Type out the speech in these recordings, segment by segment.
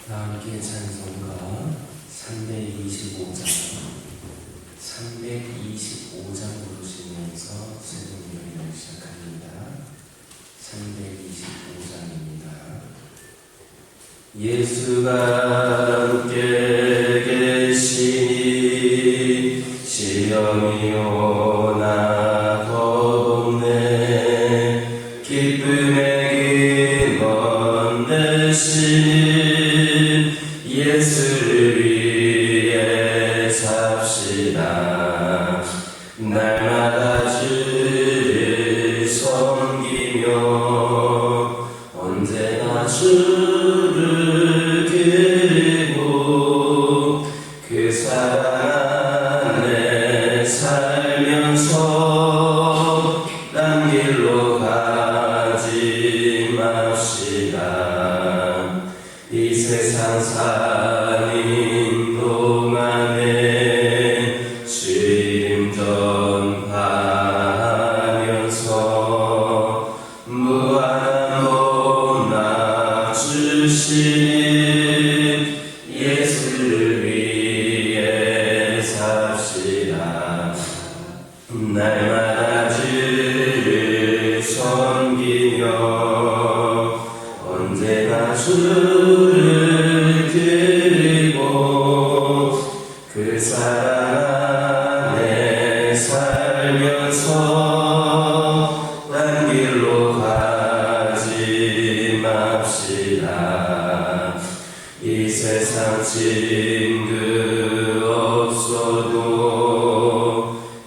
함께 찬송가 325장 부르시면서 새로운 여행을 시작합니다. 325장입니다. 예수가 함께 계시니 시험이 오나 겁없네. 기쁨의 길 건네시니 예수를 위해 삽시다. 날마다 주를 섬기며 언제나 주를 드리고 그 사랑 안에 살면서 딴 길로 가지 맙시다. 이 세상 사는 동안에 주 이름 전파하면서 무한한 복락 주시는 예수를 위해 삽시다. 날마다 주를 섬기며 언제나 주를 드리고 그 사랑 안에 살면서 딴 길로 가지 맙시다. 이 세상 친구 없어도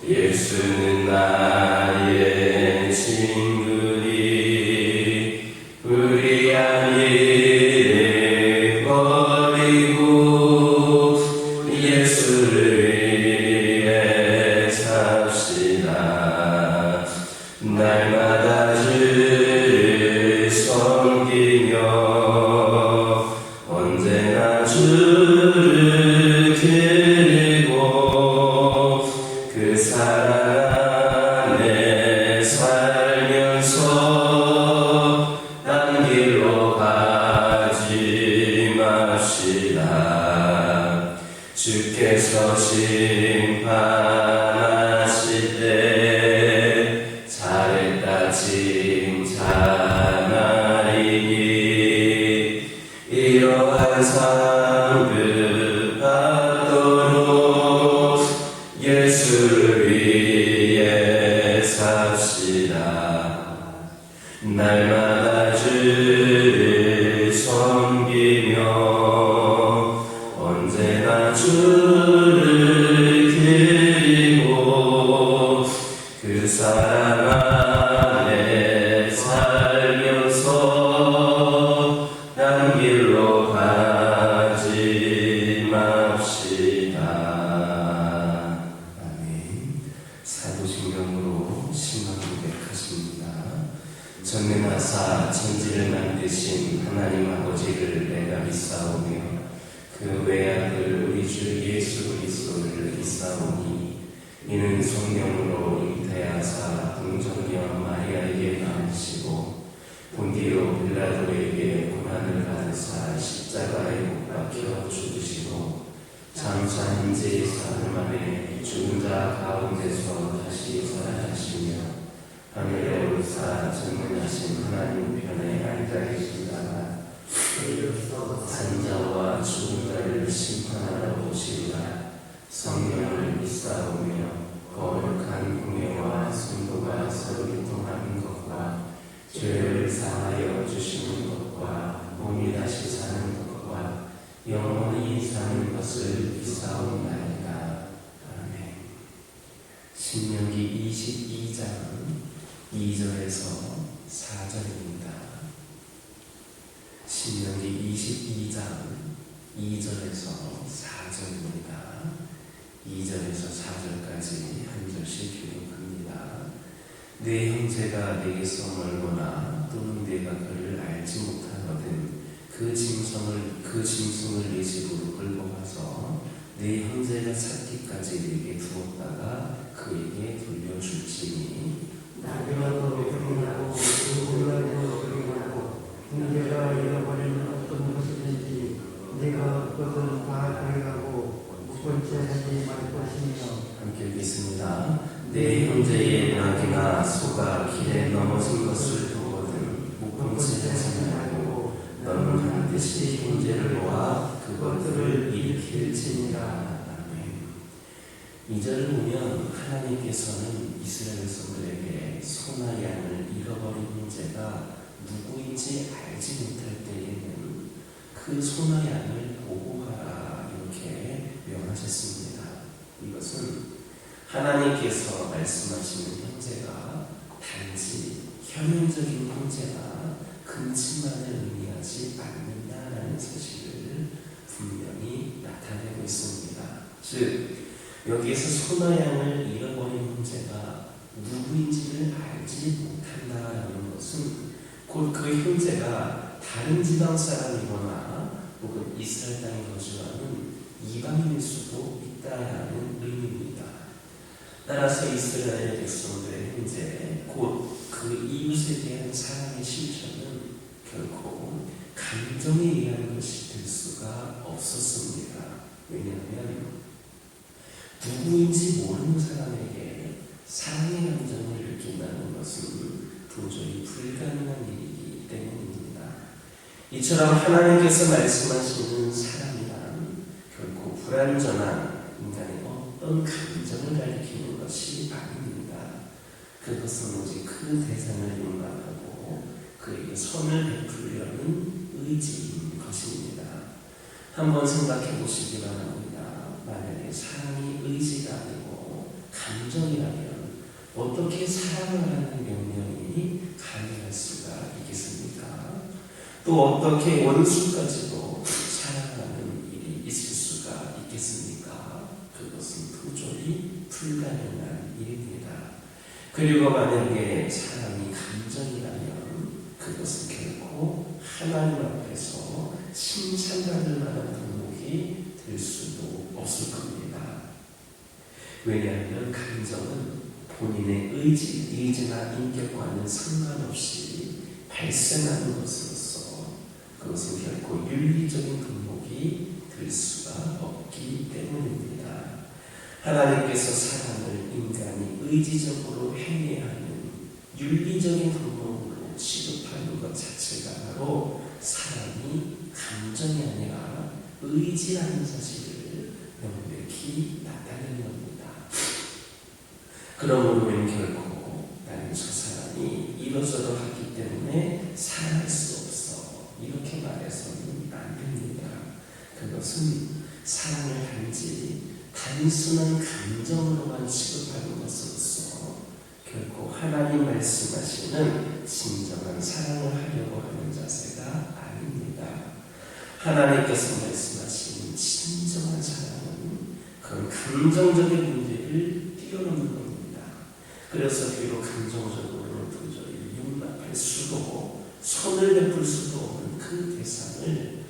예수는 나의 친구니 우리 아이를 버리고 예수를 위해 삽시다. 날마다 주를 섬기며 언제나 주를 드리고 그 사랑 안에 살면서 딴 길로 가지 맙시다. 주께서 심판하실 때 잘했다 칭찬하리니 이러한 상급 받도록 예수를 위해 삽시다. 날마다 주를 섬기며 언제나 주를 드리고 그 사랑 안에 살면서 딴 길로 가지 맙시다. 아멘. 사도신경으로 신앙 고백하십니다. 전능하사 천지를 만드신 하나님 아버지를 내가 믿사오며 그 외아들 우리 주 예수 그리스도를 믿사오니 이는 성령으로 잉태하사 동정녀 마리아에게 낳으시고 본디오 빌라도에게 고난을 받으사 십자가에 못 박혀 죽으시고 장차 인제 사흘 만에 죽은 자 가운데서 다시 살아나시며 하늘에 오르사 전능하신 하나님 편에 앉아 계시다가 산자와 죽은 자를 심판하러 오시리라. 성령을 믿사오며 거룩한 공예와 성도가 서로 교통하는 것과 죄를 사하여 주시는 것과 몸이 다시 사는 것과 영원히 사는 것을 믿사옵나이다. 아멘. 신명기 22장 2절에서 4절입니다. 신명기 22장 2절에서 4절입니다. 2절에서 4절까지 한 절씩 교독합니다. 내 형제가 내게서 멀거나 또는 내가 그를 알지 못하거든 그 짐승을 내 집으로 끌고 가서 내 형제가 찾기까지 내게 두었다가 그에게 돌려줄지니 나그네도 회개하고 누구라도 회개하고 형제가 잃어버리는 어떤 것이든지 반드시 형제를 모아 그것들을 일으킬지니라. 아멘. 2절을 보면 하나님께서는 이스라엘 백성들에게 소나 양을 잃어버린 형제가 누구인지 알지 못할 때에는 그 소나 양을 보호하라 이렇게 명하셨습니다. 이것은 하나님께서 말씀하시는 형제가 단지 현현적인 형제나 근친만을 의미하지 않는다라는 사실을 분명히 나타내고 있습니다. 즉 여기에서 소나 양을 잃어버린 형제가 누구인지를 알지 못한다라는 것은 곧 그 형제가 다른 지방 사람이거나 혹은 이스라엘 땅에 거주하는 이방인일 수도 있다라는 의미입니다. 따라서 이스라엘 백성들의 형제 곧 그 이웃에 대한 사랑의 실천은 결코 감정에 의한 것이 될 수가 없었습니다. 왜냐하면 누구인지 모르는 사람에게 사랑의 감정을 느낀다는 것은 도저히 불가능한 일이기 때문입니다. 이처럼 하나님께서 말씀하시는 사랑이란 결코 불완전한 인간의 어떤 감정을 가리키는 것이 아닙니다. 그것은 오직 그 대상을 용납하고 그에게 선을 베풀려는 의지인 것입니다. 한번 생각해 보시기 바랍니다. 만약에 사랑이 의지가 아니고 감정이라면 어떻게 사랑을 하는 명령이 가능할 수가 있겠습니까? 또 어떻게 원수까지도 사랑하는 일이 있을 수가 있겠습니까? 그것은 도저히 불가능한 일입니다. 그리고 만약에 사랑이 감정이라면 그것은 결코 하나님 앞에서 칭찬받을 만한 덕목이 될 수도 없을 겁니다. 왜냐하면 감정은 본인의 의지나 인격과는 상관없이 발생하는 것으로서 그것은 결코 윤리적인 덕목이 될 수가 없기 때문입니다. 하나님께서 사랑을 인간이 의지적으로 행해야 하는 윤리적인 덕목으로 취급하는 것 자체가 바로 사랑이 감정이 아니라 의지라는 사실을 명백히 나타내는 겁니다. 그러므로 결코 나는 저 사람이 이러저러 하기 때문에 사랑할 수 없어 이렇게 말해서는 안 됩니다. 그것은 사랑을 단지 단순한 감정으로만 취급하는 것으로서 결코 하나님 말씀하시는 진정한 사랑을 하려고 하는 자세가 아닙니다. 하나님께서 말씀하시는 진정한 사랑은 그런 감정적인 문제를 뛰어넘는 겁니다. 그래서 비록 감정적으로 도저히 용납할 수도 손을 베풀 수도 없는 그 대상을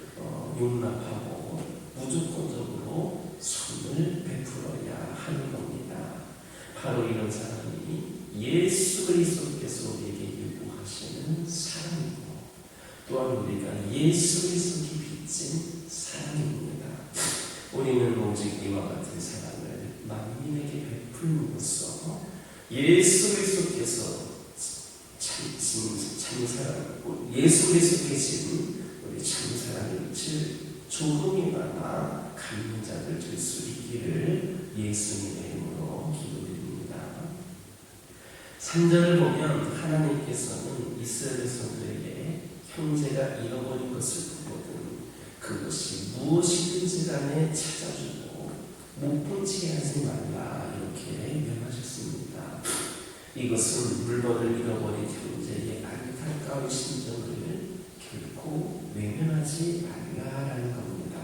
용납하고 무조건적으로 손을 베풀어야 하는 겁니다. 바로 이런 사람이 예수 그리스도께서 우리에게 요구하시는 사랑이고 또한 우리가 예수 그리스도께 빚진 사랑입니다. 우리는 오직 이와 같은 사랑을 만민에게 베풀므로써 예수 그리스도께서 참 사랑이고 예수 그리스도께 진 우리 참 사랑을 조금이나마 갖는 자들 될 수 있기를 예수님의 이름으로 기도드립니다. 3절을 보면 하나님께서는 이스라엘 백성들에게 형제가 잃어버린 것을 보거든 그것이 무엇이든지 간에 찾아주고 못 본 채 하지 말라 이렇게 명하셨습니다. 이것은 물건을 잃어버린 형제의 안타까운 심정을 결코 외면하지 말라라는 겁니다.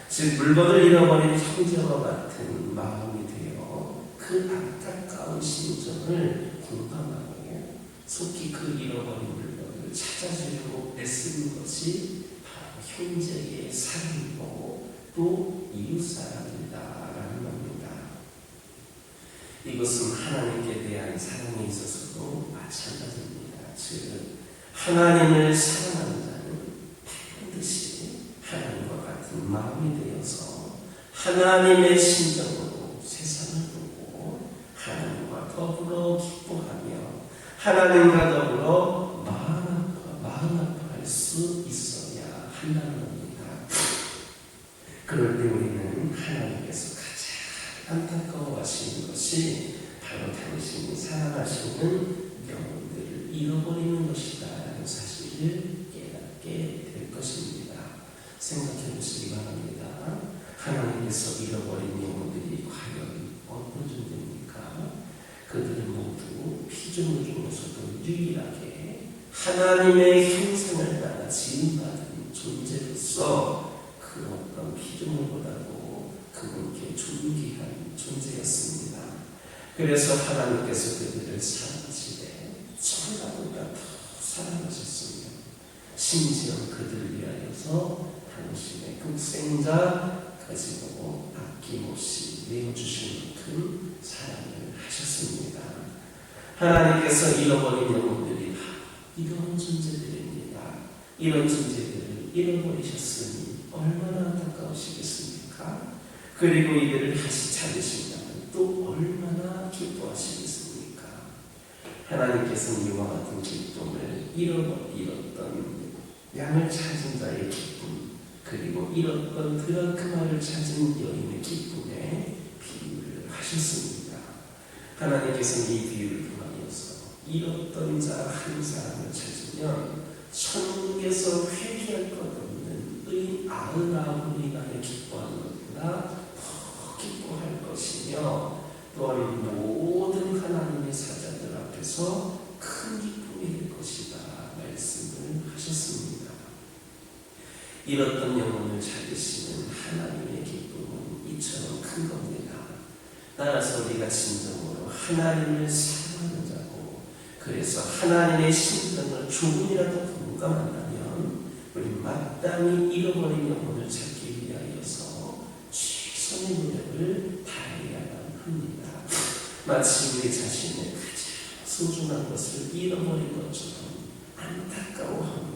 즉 물건을 잃어버린 형제와 같은 마음이 되어 그 안타까운 심정을 공감하고 속히 그 잃어버린 물건을 찾아주려고 애쓰는 것이 바로 형제의 사랑이고 또 이웃사랑이다라는 겁니다. 이것은 하나님께 대한 사랑에 있어서도 마찬가지입니다. 즉 하나님을 사랑하는 자는 반드시 하나님과 같은 마음이 되어서 하나님의 심정으로 세상을 보고 하나님과 더불어 기뻐하며 하나님과 더불어 마음 아파할 수 있어야 한다는 겁니다. 그럴 때 우리는 하나님께서 가장 안타까워하시는 것이 바로 당신이 사랑하시는 영혼들을 잃어버리는 것이다 라는 사실을 깨닫게 될 것입니다. 생각해 보시기 바랍니다. 하나님께서 잃어버린 영혼들이 과연 어떤 존재입니까? 그들은 모두 피조물 중에서도 유일하게 하나님의 형상을 따라 지음받은 존재로서 그 어떤 피조물보다도 그분께 존귀한 존재였습니다. 그래서 하나님께서 그들을 사랑하시되 천사보다 더 사랑하셨으며 심지어 그들을 위하여서 당신의 독생자까지 보고 아낌없이 내어주실 만큼 사랑을 하셨습니다. 하나님께서 잃어버린 영혼들이 이런 존재들입니다. 이런 존재들을 잃어버리셨으니 얼마나 안타까우시겠습니까? 그리고 이들을 다시 찾으신다면 또 얼마나 기뻐하시겠습니까? 하나님께서는 이와 같은 기쁨을 잃었던 양을 찾은 자의 기쁨, 그리고 잃었던 드라크마를 찾은 여인의 기쁨에 비유를 하셨습니다. 하나님께서는 이 비유를 통하여서 잃었던 자 한 사람을 찾으면 천국에서 회개할 것 없는 의인 99으로 인하여 기뻐하는 것보다 더 기뻐할 것이며, 또한 모든 하나님의 사자들 앞에서 큰 기쁨이 될 것이다 말씀을 하셨습니다. 잃었던 영혼을 찾으시는 하나님의 기쁨은 이처럼 큰 겁니다. 따라서 우리가 진정으로 하나님을 사랑하는 자고, 그래서 하나님의 심정을 조금이라도 공감한다면 우리 마땅히 잃어버린 영혼을 찾기 위하여서 최선의 노력을 다해야만 합니다. 마치 우리 자신의 가장 소중한 것을 잃어버린 것처럼 안타까워하며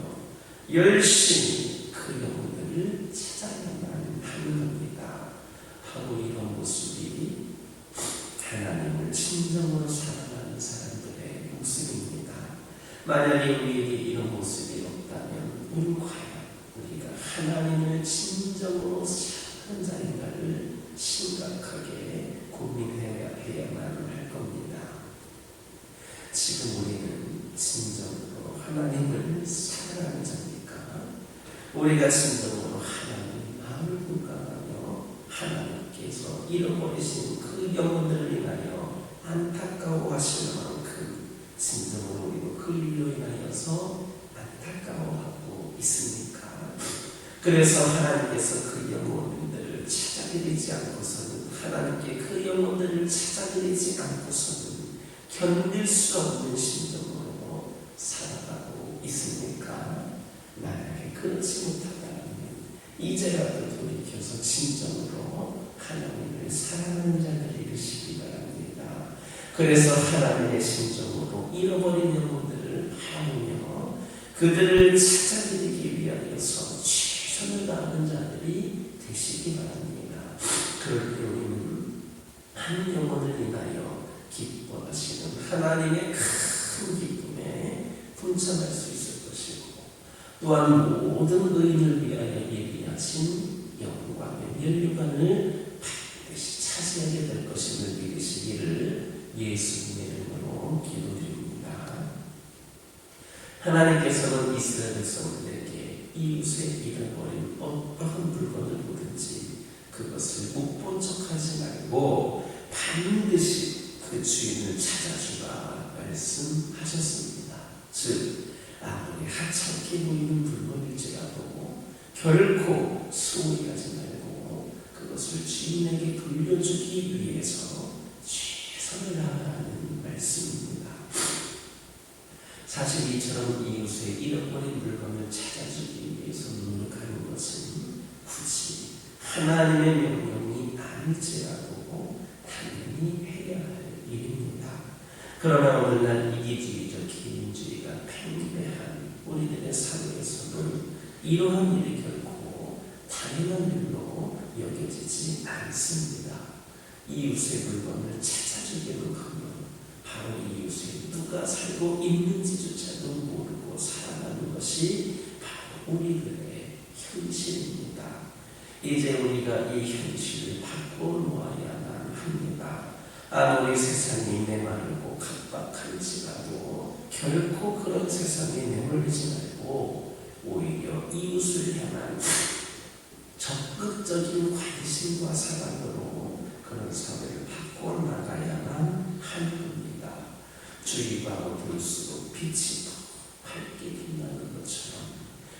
열심히 그 영혼들을 찾아야만 하는 겁니다. 바로 이런 모습이 하나님을 진정으로 사랑하는 사람들의 모습입니다. 만약에 우리에게 이런 모습이 없다면 우리는 과연 우리가 하나님을 진정으로 사랑하는 자인가를 심각하게 고민해야만 할 겁니다. 지금 우리는 진정으로 하나님을 사랑하는 자입니까? 우리가 진정으로 하나님 마음을 공감하며 하나님께서 잃어버리신 그 영혼들을 인하여 안타까워하시는 만큼 진정으로 우리도 그 일로 인하여서 안타까워하고 있습니까? 그래서 하나님께서 그 영혼들을 찾아드리지 않고서는, 하나님께 그 영혼들을 찾아드리지 않고서는 견딜 수 없는 심정으로 살아가고 있습니까? 만약에 그렇지 못하다면 이제라도 돌이켜서 진정으로 하나님을 사랑하는 자를 이루시기 바랍니다. 그래서 하나님의 심정으로 잃어버린 영혼들을 바라보며 그들을 찾아드리기 위하여서 최선을 다하는 자들이 되시기 바랍니다. 그럴 때 우리는 한 영혼을 인하여 기뻐하시는 하나님의 큰 기쁨에 분참할 수 있을 것이고, 또한 모든 의인을 위하여 예비하신 영광의 면류관을 반드시 차지하게 될 것임을 믿으시기를 예수님의 이름으로 기도드립니다. 하나님께서는 이스라엘 백성들에게 이웃의 잃어버린 어떠한 물건을 보든지 그것을 못 본 척하지 말고 반드시 그 주인을 찾아주라 말씀하셨습니다. 즉 아무리 하찮게 보이는 물건일지라도 결코 소홀히 하지 말고 그것을 주인에게 돌려주기 위해서 최선을 다하라는 말씀입니다. 사실 이처럼 이웃의 잃어버린 물건을 찾아주기 위해서 노력하는 것은 굳이 하나님의 명령이 아닐지라도 당연히 해야 할 일입니다. 그러나 오늘날 이기주의적 개인주의가 팽배한 우리들의 사회에서는 이러한 일이 결코 당연한 일로 여겨지지 않습니다. 이웃의 물건을 찾아주기는커녕 바로 이웃에 누가 살고 있는지조차도 모르고 살아가는 것이 바로 우리들의 현실입니다. 이제 우리가 이 현실을 바꿔놓아야만 합니다. 아무리 세상이 메마르고 각박할지라도 결코 그런 세상에 내몰리지 말고 오히려 이웃을 향한 적극적인 관심과 사랑으로 그런 사회를 바꿔나가야만 하는 겁니다. 주위가 어두울수록 빛이 더 밝게 빛나는 것처럼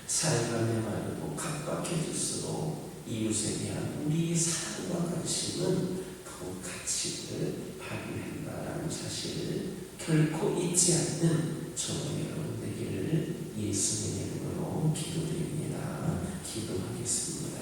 사회가 메마르고 각박해질수록 이웃에 대한 우리의 사랑과 관심은 더욱 가치를 발휘한다라는 사실을 결코 잊지 않는 저와 여러분 되기를 예수님의 이름으로 기도드립니다. 기도하겠습니다.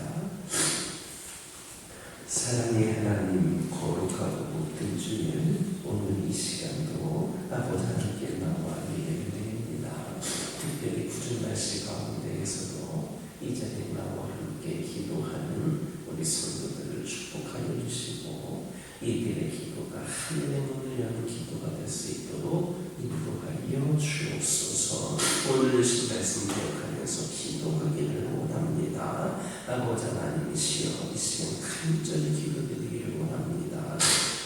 사랑의 하나님, 거룩하고 모든 주님, 오늘 이 시간도 아버지 하나님께 나와 예배를 드립니다. 특별히 굳은 날씨 가운데에서도 이 자리에 나와 함께 기도하는 우리 성도들을 축복하여 주시고 이들의 기도가 하늘의 문을 여는 기도가 될 수 있도록 인도하여 주옵소서. 오늘 주신 말씀 기억하면서 기도하기를 원합니다. 아버지 하나님이시여, 이 시간 간절히 기도드리기를 원합니다.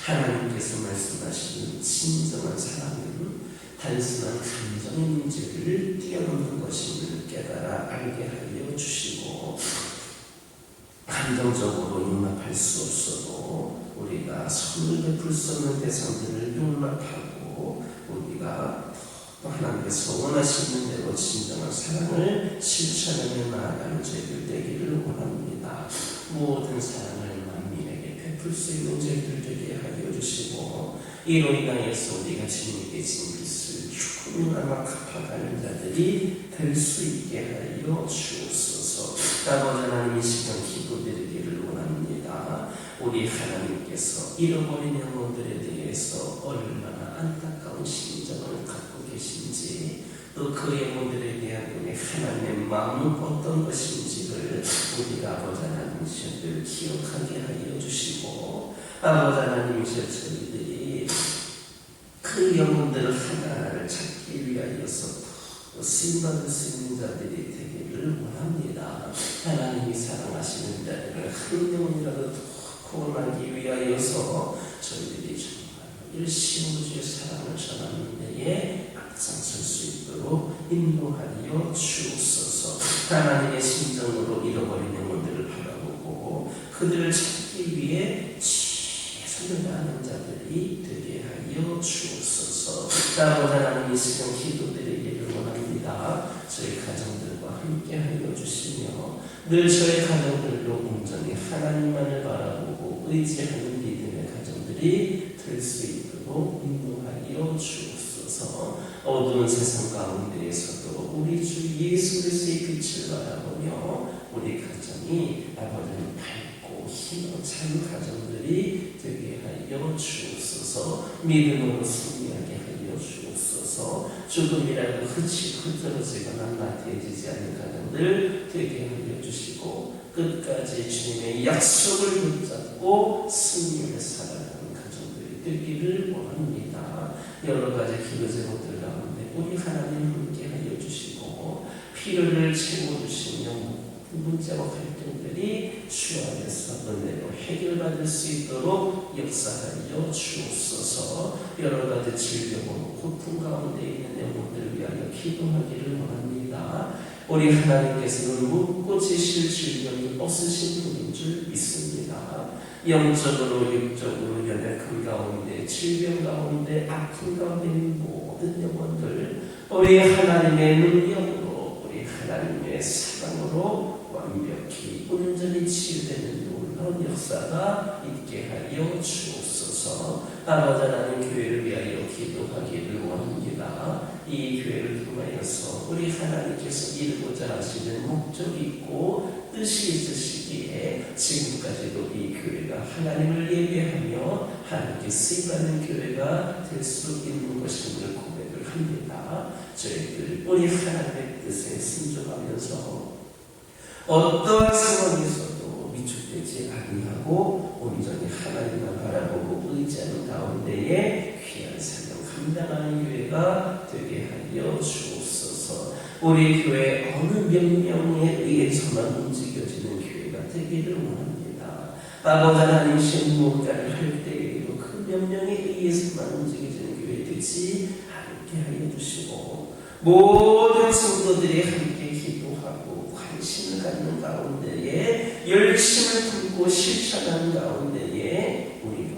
하나님께서 말씀하시는 진정한 사랑은 단순한 감정의 문제를 뛰어넘는 것임을 깨달아 알게 하여 주시고, 감정적으로 융합할 수 없어도 우리가 선을 베풀 수 없는 대상들을 융합하고 우리가 또 하나님께서 원하시는 대로 진정한 사랑을 실천하며 나아가는 저희들 되기를 원합니다. 모든 사랑을 만민에게 베풀 수 있는 저희들 되게 하여 주시고, 이로 인하여서 우리가 주님께 진 빚을 충분하게 갚아가는 자들이 될 수 있게 하여 주옵소서. 아버지 하나님, 이 시간 기도드리기를 원합니다. 우리 하나님께서 잃어버린 영혼들에 대해서 얼마나 안타까운 심정을 갖고 계신지, 또 그 영혼들에 대한 우리 하나님의 마음은 어떤 것인지를 우리가 아버지 하나님이시여 늘 기억하게 하여 주시고, 아버지 하나님이시여 저희들이 그 영혼들을 하나하나를 찾기 위하여서 쓰임받을 수 있는 자들이 되기를 원합니다. 하나님이 사랑하시는 자들을 한 영혼이라도 구원하기 위하여서 저희들이 정말 열심히 주의 사랑을 전하는 데에 앞장설 수 있도록 인도하여 주옵소서. 하나님의 심정으로 잃어버린 영혼들을 바라보고 그들을 찾기 위해 최선을 다하는 자들이 되게 하여 주옵소서. 아버지 하나님, 이 시간 기도드리기를 원합니다. 저희 가정들과 함께 하여 주시며 늘 저희 가정들로 온전히 하나님만을 바라보고 의지하는 믿음의 가정들이 될 수 있도록 인도하여 주옵소서. 어두운 세상 가운데에서도 우리 주 예수 그리스도의 빛을 바라보며 우리 가정이 아버지는 밝고 힘찬 가정들이 되게 하여 주옵소서. 믿음으로 승리하게 하여 주옵소서. 조금이라도 흐트러지거나 나태해지지 않는 가정들 되게 하여 주시고, 끝까지 주님의 약속을 붙잡고 승리를 살아가는 가정들이 되기를 원합니다. 여러 가지 기도 제목들 가운데 우리 하나님 함께 하여 주시고, 필요를 채워주시며 문제와 갈등들이 주 안에서 은혜로 해결받을 수 있도록 역사하여 주옵소서. 여러 가지 질병으로 고통 가운데 있는 영혼들을 위하여 기도하기를 원합니다. 우리 하나님께서는 묻고 지실 질병이 없으신 분인 줄 믿습니다. 영적으로 육적으로 연약한 가운데, 질병 가운데, 아픔 가운데 있는 모든 영혼들 우리 하나님의 능력으로, 우리 하나님의 사랑으로 완벽히 온전히 치유되는 놀라운 역사가 있게 하여 주옵소서. 아버지 하나님, 교회를 위하여 기도하기를 원합니다. 이 교회를 통하여서 우리 하나님께서 이루고자 하시는 목적이 있고 뜻이 있으시기에 지금까지도 이 교회가 하나님을 예배하며 하나님께 쓰임받는 교회가 될 수 있는 것임을 고백을 합니다. 저희들 우리 하나님의 뜻에 순종하면서 어떠한 상황에서도 위축되지 아니하고 온전히 하나님만 바라보고 의지하는 가운데에 귀한 사명 감당하는 교회가 되게 하여 주옵소서. 우리 교회 어느 명령에 의해서만 움직여지는 교회가 되기를 원합니다. 아버지 하나님 무언가를 할 때에도 그 명령에 의해서만 움직여지는 교회 되지 않게 하여 주시고 모든 성도들이 함께 기도하고 관심을 갖는 가운데에 열심을 품고 실천하는 가운데에 우리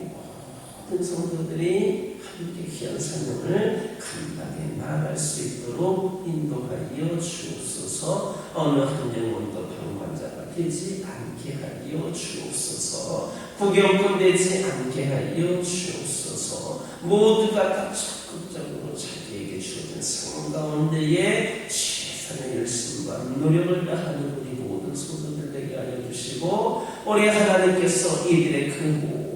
모든 성도들이 함께 귀한 사명을 감당해 나아갈 수 있도록 인도하여 주옵소서. 어느 한 영혼도 방관자가 되지 않게 하여 주옵소서. 구경꾼 되지 않게 하여 주옵소서. 모두가 다 적극적으로 자기에게 주어진 상황 가운데에 최선의 열심과 노력을 다하는 우리 모든 성도들 되게 하여 주시고 우리 하나님께서 이들의 그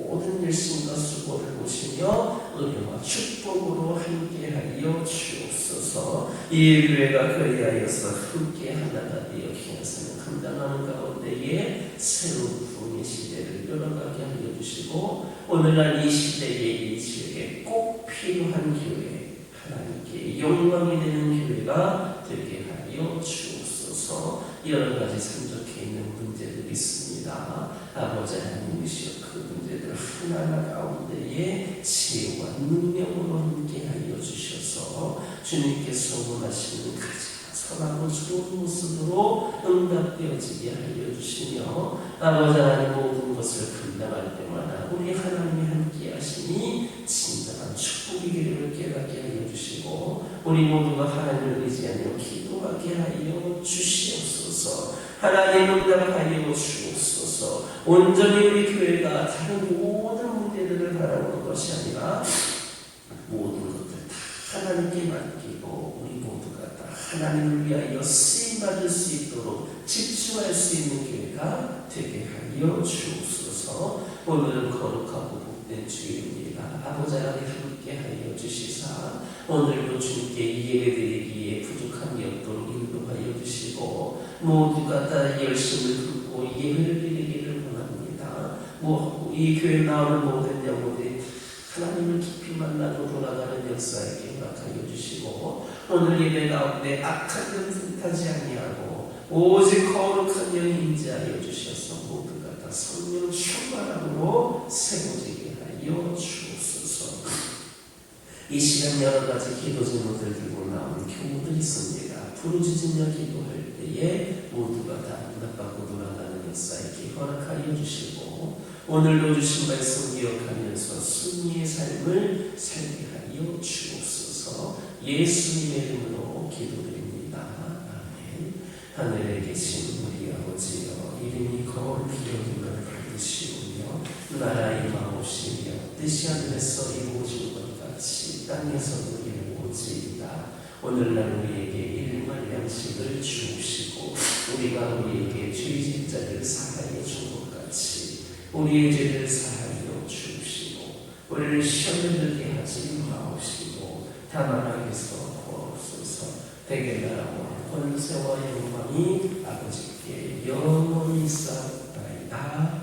모든 열심과 수고를 보시며 은혜와 축복으로 함께하여 주옵소서. 이 교회가 그리하여서 함께 하나가 되어 귀하사는 감당하는 가운데에 새로운 부흥의 시대를 열어가게 하여 주시고 오늘날 이 시대에 이 지역에 꼭 필요한 교회, 하나님께 영광이 되는 교회가 되게 하여 주옵소서. 여러 가지 산적해 있는 문제들이 있습니다. 아버지 하나님이시여 그 문제들 하나하나 가운데에 지혜와 능력으로 함께하여 주셔서 주님께서 원하시는 가장 선하고 좋은 모습으로 응답되어지게 하여 주시며 아버지 하나님 모든 것을 감당할 때마다 우리 하나님이 함께 하시니 진정한 축복이기를 깨닫게 하여 주시고 우리 모두가 하나님을 의지하며 기도하게 하여 주시옵소서. 하나님 응답하여 주옵소서. 온전히 우리 교회가 다른 모든 문제들을 바라보는 것이 아니라 모든 것들 다 하나님께 맡기고 우리 모두가 다 하나님을 위하여 쓰임받을 수 있도록 집중할 수 있는 교회가 되게 하여 주옵소서. 오늘은 거룩하고 복된 주일입니다. 아버지 하나님 함께 하여 주시사 오늘도 주님께 예배드리기에 부족함이 없도록 인도하여 주시고 모두가 다 열심을 품고 예배를 드리기를 원합니다. 이 교회 나오는 모든 영혼들이 하나님을 깊이 만나고 돌아가는 역사에 허락하여 주시고 오늘 예배 가운데 악한 영 뜻하지 아니하고 오직 거룩한 영이 임재하여 주셔서 모두가 다 성령 충만함으로 세워지게 하여 주옵소서. 이 시간 여러 가지 기도 제목들 들고 나온 교우들이 있습니다. 부르짖으며 기도할 때에 모두가 다 응답받고 돌아가는 역사에 허락하여 주시고 오늘도 주신 말씀 기억하면서 승리의 삶을 살게 하여 주옵소서. 예수님의 이름으로 기도드립니다. 아멘. 하늘에 계신 우리 아버지여 이름이 거룩히 여김을 받으시오며 나라의 마옵시며 뜻이 하늘에서 이루어진 것 같이 땅에서도 이루어지이다. 오늘날 우리에게 일용할 양식을 주옵시고 우리가 우리에게 죄진 자를 사하여 준 것 같이 우리의 죄를 사하여 주옵시고 우리를 시험에 들게 하지 마옵시고 다만 하게서 구하옵소서. 대개 나라와 권세와 영광이 아버지께 영원히 쌓였나이다.